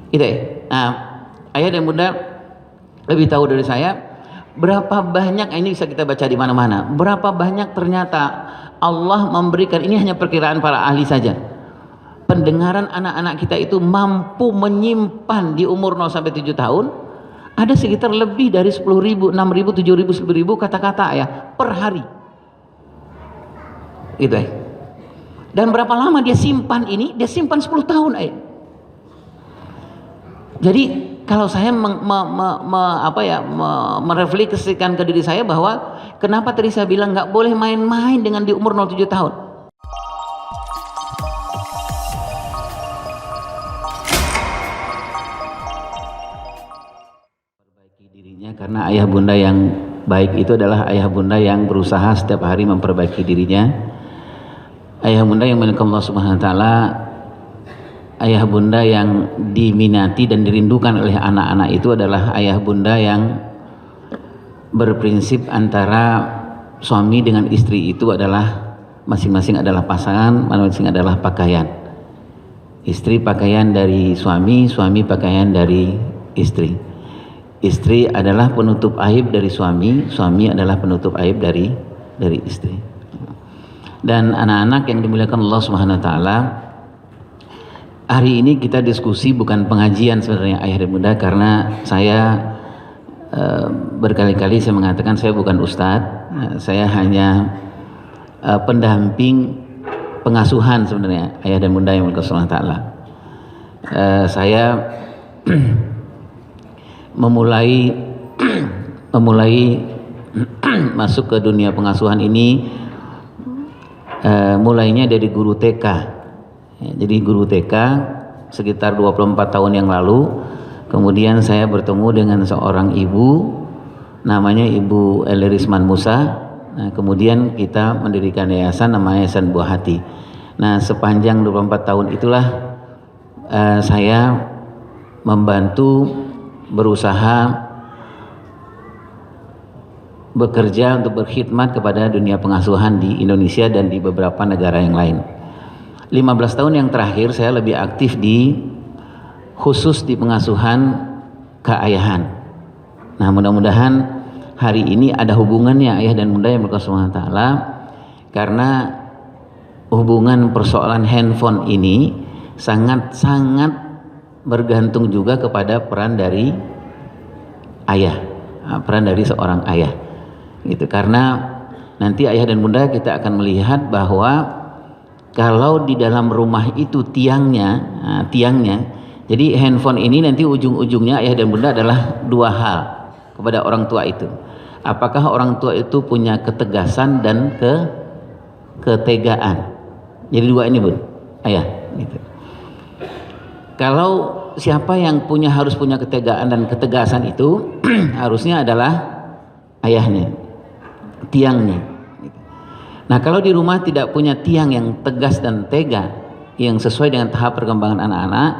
Itu ya. Nah, ayah dan bunda lebih tahu dari saya berapa banyak, ini bisa kita baca di mana-mana, berapa banyak ternyata Allah memberikan, ini hanya perkiraan para ahli saja, pendengaran anak-anak kita itu mampu menyimpan di umur 0 sampai 7 tahun ada sekitar lebih dari 10.000, 6.000, 7.000, 10.000 kata-kata ya per hari. Gitu ya. Dan berapa lama dia simpan ini? Dia simpan 10 tahun ya. Jadi kalau saya merefleksikan ke diri saya bahwa kenapa tadi saya bilang nggak boleh main-main dengan di umur 07 tahun. Perbaiki dirinya, karena ayah bunda yang baik itu adalah ayah bunda yang berusaha setiap hari memperbaiki dirinya. Ayah bunda yang milik Allah Subhanahu wa taala, ayah bunda yang diminati dan dirindukan oleh anak-anak itu adalah ayah bunda yang berprinsip antara suami dengan istri itu adalah masing-masing adalah pasangan, masing-masing adalah pakaian. Istri pakaian dari suami, suami pakaian dari istri. Istri adalah penutup aib dari suami, suami adalah penutup aib dari istri. Dan anak-anak yang dimuliakan Allah Subhanahu wa taala, hari ini kita diskusi bukan pengajian sebenarnya ayah dan bunda, karena saya berkali-kali saya mengatakan saya bukan ustadz, saya hanya pendamping pengasuhan sebenarnya ayah dan bunda yang dimuliakan Allah Subhanahu wa taala. Saya memulai masuk ke dunia pengasuhan ini mulainya dari guru TK. Jadi guru TK sekitar 24 tahun yang lalu, kemudian saya bertemu dengan seorang ibu namanya Ibu Elirisman Musa. Nah, kemudian kita mendirikan yayasan namanya Yayasan Buah Hati. Nah, sepanjang 24 tahun itulah saya membantu, berusaha bekerja untuk berkhidmat kepada dunia pengasuhan di Indonesia dan di beberapa negara yang lain. 15 tahun yang terakhir saya lebih aktif khusus di pengasuhan keayahan. Nah, mudah-mudahan hari ini ada hubungannya ayah dan bunda yang berkah Subhanahu wa taala, karena hubungan persoalan handphone ini sangat-sangat bergantung juga kepada peran dari ayah, peran dari seorang ayah. Gitu, karena nanti ayah dan bunda kita akan melihat bahwa kalau di dalam rumah itu tiangnya, jadi handphone ini nanti ujung-ujungnya ayah dan bunda adalah dua hal kepada orang tua itu. Apakah orang tua itu punya ketegasan dan ketegaan? Jadi dua ini bun, ayah. Gitu. Kalau siapa yang harus punya ketegaan dan ketegasan itu harusnya adalah ayahnya, tiangnya. Nah, kalau di rumah tidak punya tiang yang tegas dan tega yang sesuai dengan tahap perkembangan anak-anak,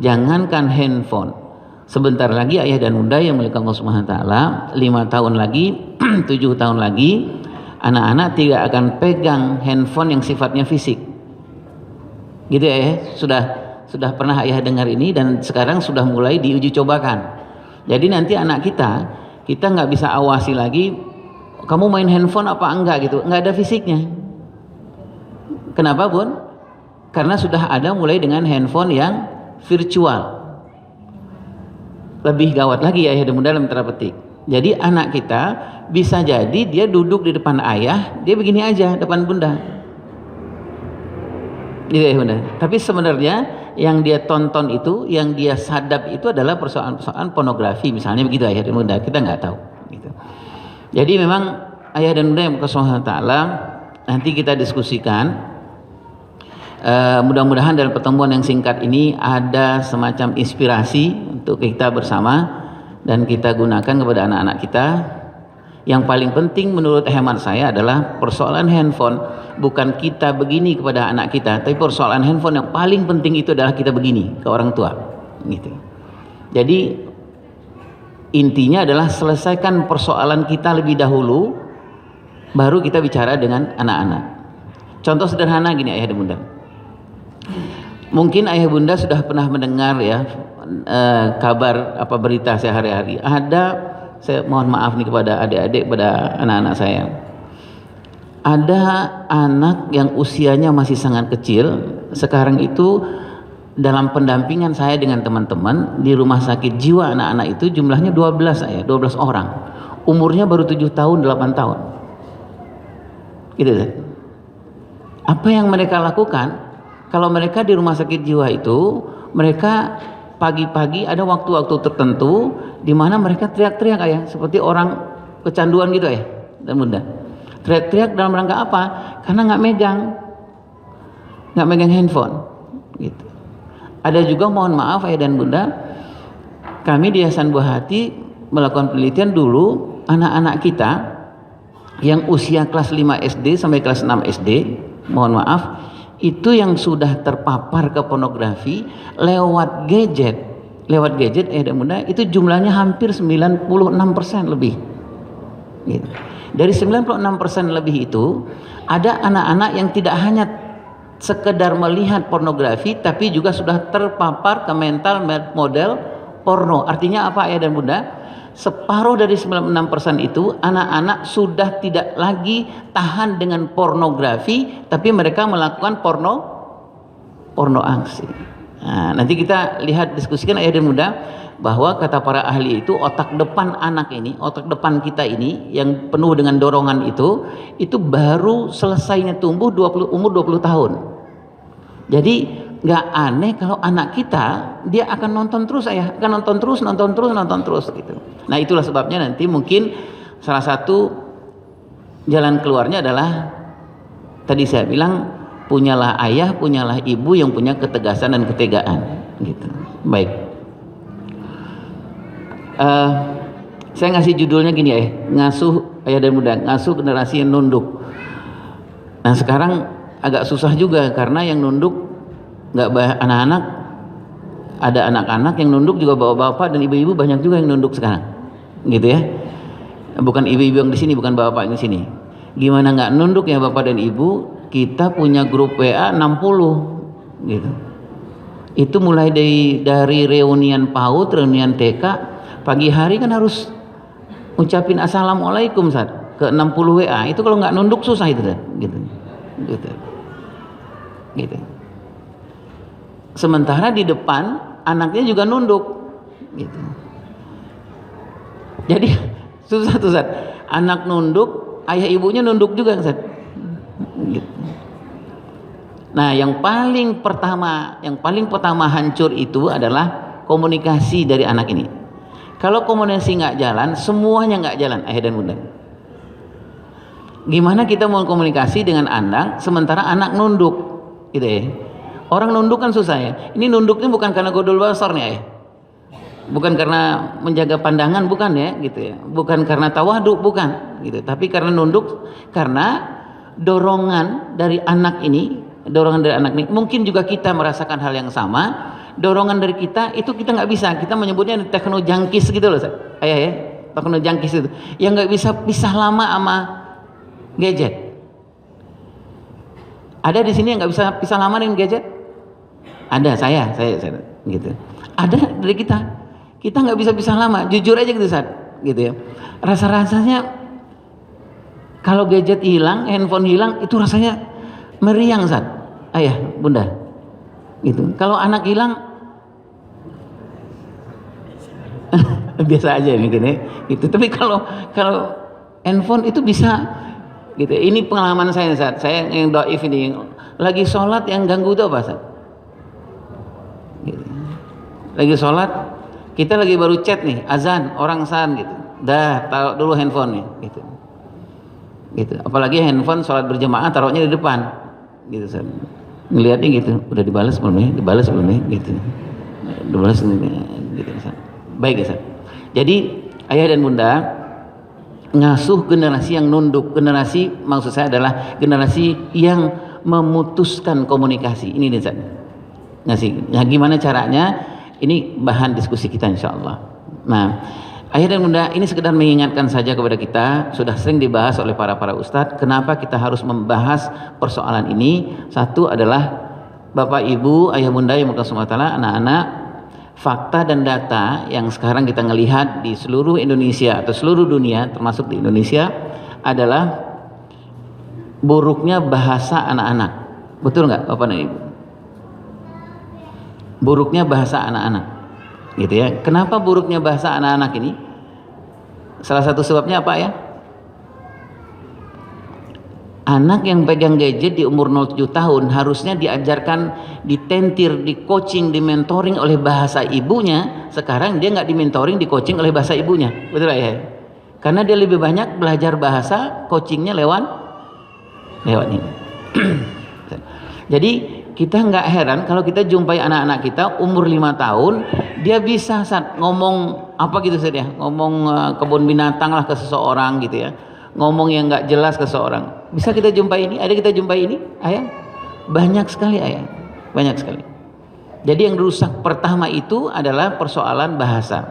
jangankan handphone, sebentar lagi ayah dan bunda yang milik Allah Subhanahu wa taala, 5 tahun lagi 7 tahun lagi anak-anak tidak akan pegang handphone yang sifatnya fisik. Gitu ya, sudah pernah ayah dengar ini dan sekarang sudah mulai diuji cobakan. Jadi nanti anak kita nggak bisa awasi lagi kamu main handphone apa enggak gitu, nggak ada fisiknya. Kenapa bun? Karena sudah ada mulai dengan handphone yang virtual. Lebih gawat lagi ya, ayah dan bunda dalam tanda petik. Jadi anak kita bisa jadi dia duduk di depan ayah, dia begini aja depan bunda. Gitu ya bunda. Tapi sebenarnya yang dia tonton itu, yang dia sadap itu adalah persoalan-persoalan pornografi misalnya begitu ayah dan bunda, kita nggak tahu. Gitu. Jadi memang ayah dan bunda yang berkah taala nanti kita diskusikan. Mudah-mudahan dalam pertemuan yang singkat ini ada semacam inspirasi untuk kita bersama dan kita gunakan kepada anak-anak kita. Yang paling penting menurut hemat saya adalah persoalan handphone bukan kita begini kepada anak kita, tapi persoalan handphone yang paling penting itu adalah kita begini ke orang tua. Gitu. Jadi intinya adalah selesaikan persoalan kita lebih dahulu, baru kita bicara dengan anak-anak. Contoh sederhana gini ayah dan bunda. Mungkin ayah bunda sudah pernah mendengar ya kabar apa berita sehari-hari. Saya mohon maaf nih kepada adik-adik, pada anak-anak saya. Ada anak yang usianya masih sangat kecil, sekarang itu dalam pendampingan saya dengan teman-teman di rumah sakit jiwa anak-anak itu jumlahnya 12 orang. Umurnya baru 7 tahun, 8 tahun. Gitu kan? Apa yang mereka lakukan? Kalau mereka di rumah sakit jiwa itu, mereka pagi-pagi ada waktu-waktu tertentu di mana mereka teriak-teriak ayah, seperti orang kecanduan gitu ya, dan bunda. Teriak-teriak dalam rangka apa? Karena nggak megang handphone. Gitu. Ada juga, mohon maaf ayah dan bunda, kami di Yayasan Buah Hati melakukan penelitian dulu anak-anak kita yang usia kelas 5 SD sampai kelas 6 SD, mohon maaf, itu yang sudah terpapar ke pornografi lewat gadget ayah dan bunda, itu jumlahnya hampir 96% lebih. Gitu. Dari 96% lebih itu ada anak-anak yang tidak hanya sekedar melihat pornografi tapi juga sudah terpapar ke mental model porno. Artinya apa ayah dan bunda? Separuh dari 96% itu anak-anak sudah tidak lagi tahan dengan pornografi, tapi mereka melakukan porno aksi. Nah, nanti kita lihat diskusikan ayah dan bunda, bahwa kata para ahli itu otak depan anak ini, otak depan kita ini yang penuh dengan dorongan itu baru selesainya tumbuh umur 20 tahun. Jadi nggak aneh kalau anak kita dia akan nonton terus akan nonton terus gitu. Nah, itulah sebabnya nanti mungkin salah satu jalan keluarnya adalah tadi saya bilang, punyalah ayah, punyalah ibu yang punya ketegasan dan ketegaan gitu. Baik. Saya ngasih judulnya gini ya, ngasuh ayah dan bunda, ngasuh generasi yang nunduk. Nah, sekarang agak susah juga karena yang nunduk nggak anak-anak, ada anak-anak yang nunduk juga bapak-bapak dan ibu-ibu, banyak juga yang nunduk sekarang, gitu ya. Bukan ibu-ibu yang di sini, bukan bapak yang di sini. Gimana nggak nunduk ya bapak dan ibu? Kita punya grup WA 60, gitu. Itu mulai dari reunian PAUD, reunian TK, pagi hari kan harus ucapin assalamualaikum ke 60 WA. Itu kalau nggak nunduk susah itu gitu. Sementara di depan anaknya juga nunduk gitu. Jadi susah tuh Ustaz. Anak nunduk, ayah ibunya nunduk juga Ustaz. Gitu. Nah, yang paling pertama hancur itu adalah komunikasi dari anak ini. Kalau komunikasi nggak jalan, semuanya nggak jalan ayah dan bunda. Gimana kita mau komunikasi dengan anak sementara anak nunduk gitu ya. Orang nunduk kan susah ya. Ini nunduknya bukan karena godol basar nih ya. Bukan karena menjaga pandangan, bukan ya gitu ya. Bukan karena tawaduk, bukan gitu. Tapi karena nunduk, karena dorongan dari anak ini, mungkin juga kita merasakan hal yang sama. Dorongan dari kita itu kita nggak bisa, kita menyebutnya teknojangkis gitu loh ayah ya, teknojangkis itu yang nggak bisa pisah lama sama gadget. Ada di sini yang nggak bisa pisah lama dengan gadget? Ada, saya gitu. Ada dari kita nggak bisa pisah lama, jujur aja gitu gitu ya. Rasanya kalau gadget hilang, handphone hilang, itu rasanya meriang ayah bunda gitu. Kalau anak hilang biasa aja mungkin ya gitu. Tapi kalau handphone itu bisa gitu. Ini pengalaman saya saya yang dhaif ini, lagi sholat yang ganggu itu apa gitu. Lagi sholat, kita lagi baru chat nih, azan, orang gitu, dah taruh dulu handphone nih gitu. Apalagi handphone sholat berjamaah taruhnya di depan gitu ngelihatnya gitu, udah dibalas belum ya, gitu, dibalas gitu. Baik ya Jadi ayah dan bunda, ngasuh generasi yang nunduk. Generasi maksud saya adalah generasi yang memutuskan komunikasi. Ini nih ngasih. Nah, gimana caranya? Ini bahan diskusi kita insya Allah. Nah, ayah dan bunda, ini sekedar mengingatkan saja kepada kita. Sudah sering dibahas oleh para ustadz. Kenapa kita harus membahas persoalan ini? Satu adalah Bapak Ibu, ayah bunda yang berkah SWT, anak-anak, fakta dan data yang sekarang kita ngelihat di seluruh Indonesia atau seluruh dunia termasuk di Indonesia adalah buruknya bahasa anak-anak. Betul nggak Bapak dan Ibu? Buruknya bahasa anak-anak, gitu ya. Kenapa buruknya bahasa anak-anak ini? Salah satu sebabnya apa ya? Anak yang pegang gadget di umur 0,7 tahun harusnya diajarkan, ditentir, di coaching, di mentoring oleh bahasa ibunya. Sekarang dia nggak di mentoring, di coaching oleh bahasa ibunya, betul ya? Karena dia lebih banyak belajar bahasa, coachingnya lewat ini. Jadi kita nggak heran kalau kita jumpai anak-anak kita umur 5 tahun, dia bisa ngomong apa gitu saja, ngomong kebun binatang lah ke seseorang gitu ya. Ngomong yang nggak jelas ke seorang, bisa kita jumpai ini, ada kita jumpai ini, ayah, banyak sekali ayah, banyak sekali. Jadi yang rusak pertama itu adalah persoalan bahasa.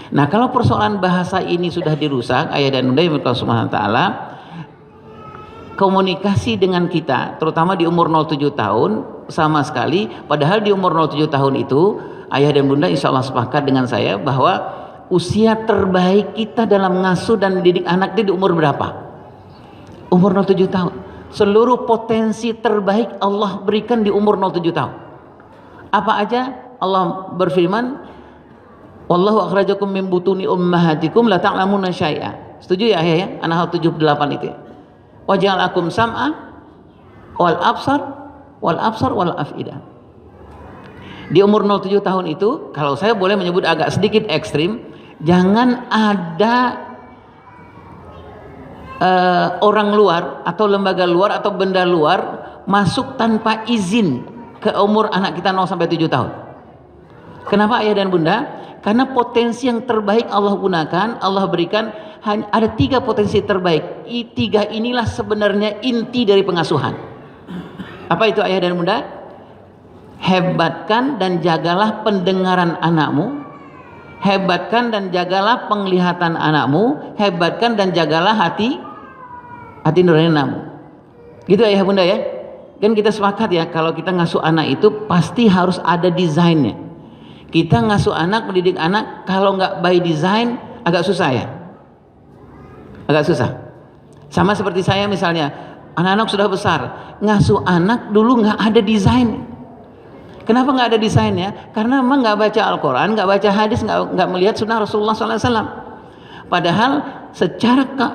Nah kalau persoalan bahasa ini sudah dirusak, ayah dan bunda yang berkah Subhanahu wa taala, komunikasi dengan kita, terutama di umur 0,7 tahun sama sekali. Padahal di umur 0,7 tahun itu, ayah dan bunda insya Allah sepakat dengan saya bahwa usia terbaik kita dalam ngasuh dan mendidik anak itu di umur berapa? Umur 0,7 tahun. Seluruh potensi terbaik Allah berikan di umur 0,7 tahun. Apa aja? Allah berfirman, wallahu akhrajakum min butuni ummahatikum la ta'lamuna syai'a. Setuju ya ayah ya? An-Nahl 78 itu ya. Wa ja'alakum sam'a wal absar wal af'idah. Di umur 0,7 tahun itu, kalau saya boleh menyebut agak sedikit ekstrim, jangan ada orang luar atau lembaga luar atau benda luar masuk tanpa izin ke umur anak kita 0 sampai 7 tahun. Kenapa ayah dan bunda? Karena potensi yang terbaik Allah gunakan, Allah berikan, hanya ada 3 potensi terbaik. 3 inilah sebenarnya inti dari pengasuhan. Apa itu ayah dan bunda? Hebatkan dan jagalah pendengaran anakmu, hebatkan dan jagalah penglihatan anakmu, hebatkan dan jagalah hati nurani anakmu. Gitu ayah bunda ya. Kan kita sepakat ya, kalau kita ngasuh anak itu pasti harus ada desainnya. Kita ngasuh anak, mendidik anak, kalau nggak by design agak susah ya, agak susah. Sama seperti saya misalnya, anak-anak sudah besar, ngasuh anak dulu nggak ada desain. Kenapa nggak ada desainnya? Karena memang nggak baca Al-Quran, nggak baca hadis, nggak melihat sunnah Rasulullah SAW. Padahal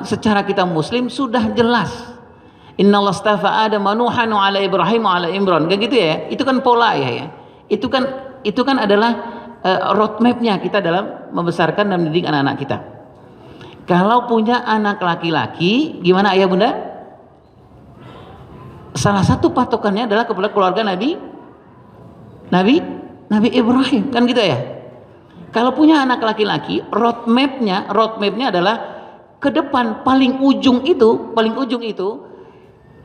secara kita Muslim sudah jelas. Inna Allah astafa Adam wa Nuhan ala Ibrahim wa ala Imran. Kayak gitu ya. Itu kan pola ya. Itu kan adalah roadmapnya kita dalam membesarkan dan mendidik anak-anak kita. Kalau punya anak laki-laki, gimana ayah bunda? Salah satu patokannya adalah kepada keluarga Nabi Ibrahim, kan gitu ya. Kalau punya anak laki-laki, roadmapnya adalah ke depan paling ujung itu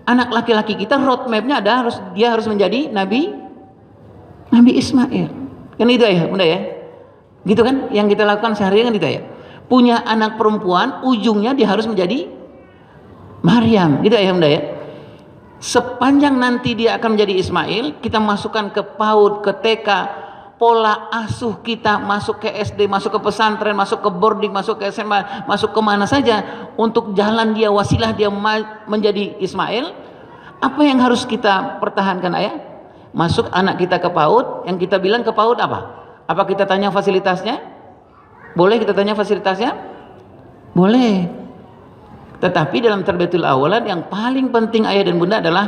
anak laki-laki kita, roadmapnya ada dia harus menjadi Nabi Ismail, kan itu ya bunda ya. Gitu kan yang kita lakukan sehari-hari kan gitu ya. Punya anak perempuan, ujungnya dia harus menjadi Maryam, gitu ya bunda ya. Sepanjang nanti dia akan menjadi Ismail, kita masukkan ke PAUD, ke TK, pola asuh kita masuk ke SD, masuk ke pesantren, masuk ke boarding, masuk ke SMA, masuk ke mana saja untuk jalan dia, wasilah dia menjadi Ismail. Apa yang harus kita pertahankan ayah? Masuk anak kita ke PAUD, yang kita bilang ke PAUD apa? Apa kita tanya fasilitasnya? Boleh kita tanya fasilitasnya? Boleh. Tetapi dalam terbitul awalan yang paling penting ayah dan bunda adalah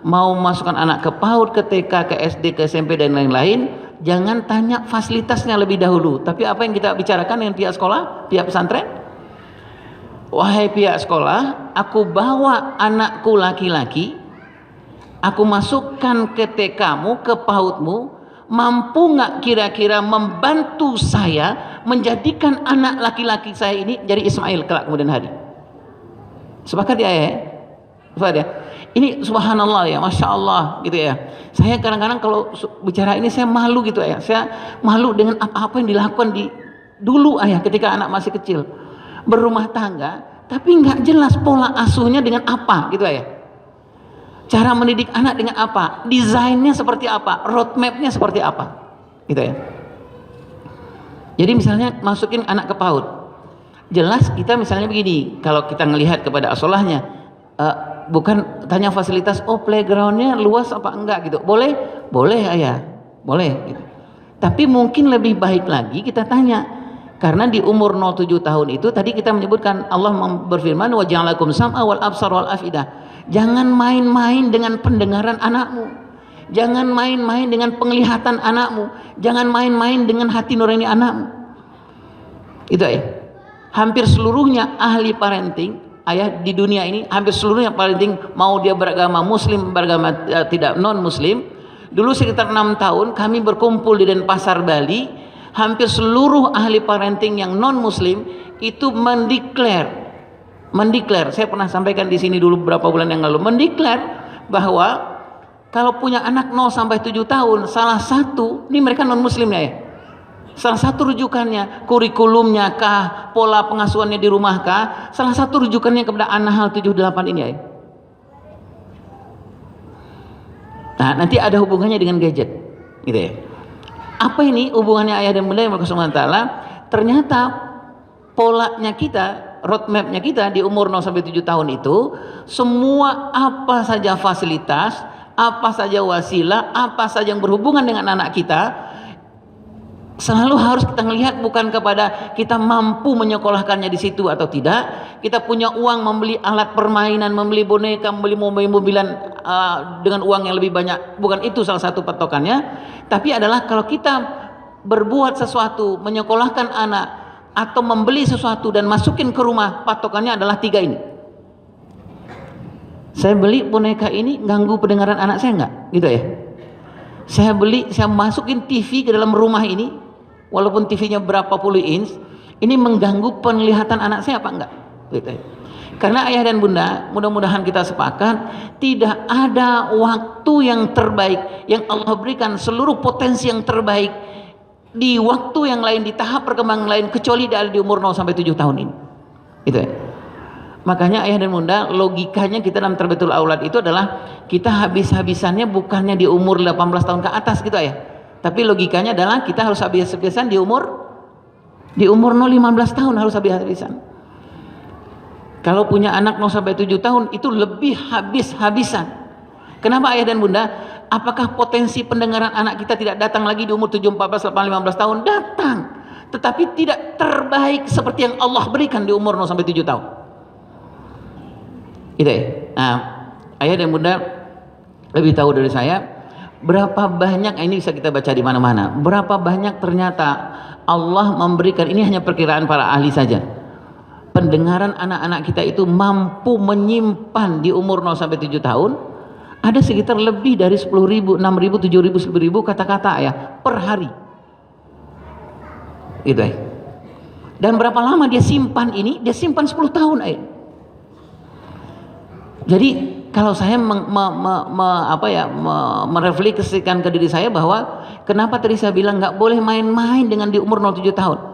mau masukkan anak ke PAUD, ke TK, ke SD, ke SMP dan lain-lain, jangan tanya fasilitasnya lebih dahulu. Tapi apa yang kita bicarakan dengan pihak sekolah, pihak pesantren? Wahai pihak sekolah, aku bawa anakku laki-laki, aku masukkan ke TK-mu, ke PAUD-mu, mampu nggak kira-kira membantu saya menjadikan anak laki-laki saya ini jadi Ismail kelak kemudian hari? Sepakat ya ayah? Sepakat ya? Ini subhanallah ya, masya Allah gitu ya. Saya kadang-kadang kalau bicara ini saya malu gitu ya. Saya malu dengan apa-apa yang dilakukan dulu ayah ketika anak masih kecil, berumah tangga, tapi nggak jelas pola asuhnya dengan apa gitu ayah. Cara mendidik anak dengan apa? Desainnya seperti apa? Roadmapnya seperti apa? Gitu ya. Jadi misalnya masukin anak ke PAUD, jelas kita misalnya begini, kalau kita ngelihat kepada asolahnya, bukan tanya fasilitas, oh playgroundnya luas apa enggak gitu, boleh ayah, boleh gitu. Tapi mungkin lebih baik lagi kita tanya, karena di umur 07 tahun itu tadi kita menyebutkan Allah berfirman wa ja'alakum sam'a wal absar wal afidah. Jangan main-main dengan pendengaran anakmu, jangan main-main dengan penglihatan anakmu, jangan main-main dengan hati nurani anakmu. Itu ya. Hampir seluruhnya ahli parenting ayah di dunia ini, hampir seluruhnya parenting, mau dia beragama muslim, beragama tidak non muslim. Dulu sekitar 6 tahun kami berkumpul di Denpasar, Bali. Hampir seluruh ahli parenting yang non muslim itu mendeklar, saya pernah sampaikan di sini dulu beberapa bulan yang lalu, mendeklar bahwa kalau punya anak 0 sampai 7 tahun, salah satu, ini mereka non muslim ya, salah satu rujukannya, kurikulumnya kah, pola pengasuhannya di rumah kah, salah satu rujukannya kepada An-Nahl 78 ini ya. Nah, nanti ada hubungannya dengan gadget, gitu ya. Apa ini hubungannya ayah dan bunda yang berkesungguhan ta'ala? Ternyata polanya kita, roadmapnya kita di umur 0 sampai 7 tahun itu, semua apa saja fasilitas, apa saja wasilah, apa saja yang berhubungan dengan anak kita, selalu harus kita melihat bukan kepada kita mampu menyekolahkannya di situ atau tidak, kita punya uang membeli alat permainan, membeli boneka, membeli mobil-mobilan dengan uang yang lebih banyak, bukan itu salah satu patokannya. Tapi adalah kalau kita berbuat sesuatu, menyekolahkan anak atau membeli sesuatu dan masukin ke rumah, patokannya adalah 3 ini. Saya beli boneka ini ganggu pendengaran anak saya enggak? Gitu ya. Saya masukin TV ke dalam rumah ini, walaupun TV-nya berapa puluh inch, ini mengganggu penglihatan anak saya apa enggak? Gitu ya. Karena ayah dan bunda, mudah-mudahan kita sepakat, tidak ada waktu yang terbaik yang Allah berikan, seluruh potensi yang terbaik di waktu yang lain, di tahap perkembangan lain, kecuali di umur 0 sampai 7 tahun ini. Gitu ya. Makanya ayah dan bunda, logikanya kita dalam Tarbiyatul Aulad itu adalah kita habis-habisannya bukannya di umur 18 tahun ke atas gitu ya. Tapi logikanya adalah kita harus habis-habisan di umur 0-15 tahun harus habis-habisan. Kalau punya anak 0 sampai 7 tahun itu lebih habis-habisan. Kenapa ayah dan bunda? Apakah potensi pendengaran anak kita tidak datang lagi di umur 7, 14, 8, 15 tahun? Datang. Tetapi tidak terbaik seperti yang Allah berikan di umur 0 sampai 7 tahun. Gitu ya. Nah, ayah dan bunda lebih tahu dari saya berapa banyak, ini bisa kita baca di mana-mana, berapa banyak ternyata Allah memberikan, ini hanya perkiraan para ahli saja, pendengaran anak-anak kita itu mampu menyimpan di umur 0 sampai 7 tahun ada sekitar lebih dari 10.000, 6.000, 7.000, 10.000 kata-kata ya per hari. Gitu ya. Dan berapa lama dia simpan ini? Dia simpan 10 tahun ya. Jadi kalau saya merefleksikan ke diri saya bahwa kenapa tadi saya bilang nggak boleh main-main dengan di umur 07 tahun.